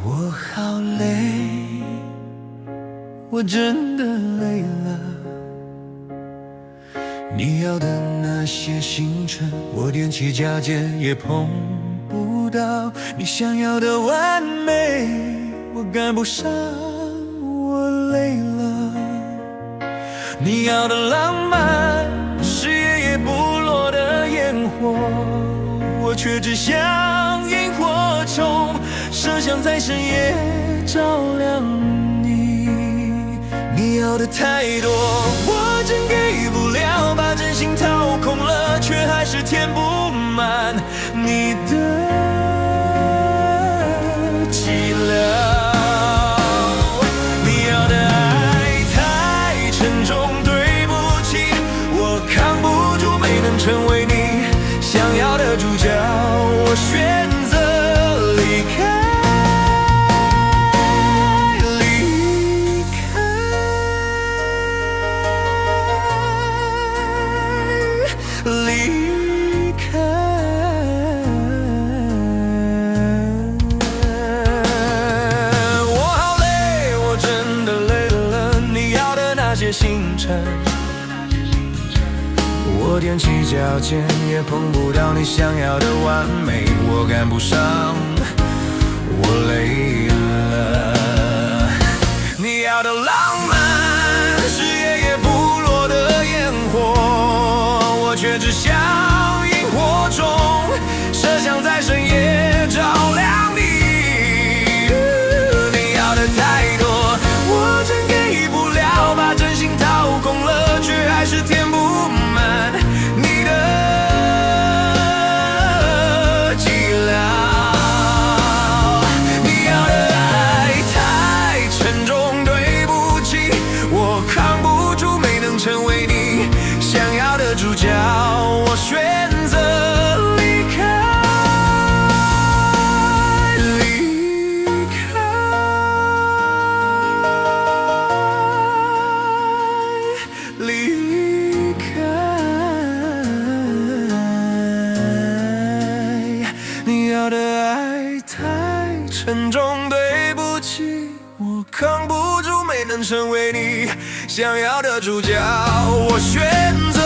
我好累，我真的累了。你要的那些行程，我踮起脚尖也碰不到。你想要的完美，我赶不上，我累了。你要的浪漫，是夜夜不落的烟火，我却只像萤火虫，射向在深夜照亮你。你要的太多，我真给不了，把真心掏空了，却还是填不满你的寂寥。你要的爱太沉重，对不起，我扛不住，没能成为你想要的主角，我选择离开。离开，我好累，我真的累了。你要的那些行程，我踮起脚尖也碰不到你想要的完美，我赶不上，我累了。你要的浪漫，是夜夜不落的烟火，我却只像萤火虫，射向在深夜照亮你。你要的太多，我真给不了，把真心掏空了，却还是填不满你的寂寥。你要的爱太沉重，对不起，我扛不住，没能成为你想要的主角，我选择离开，离开，离开。你要的爱太沉重，对不起，我扛不住，没能成为你想要的主角，我选择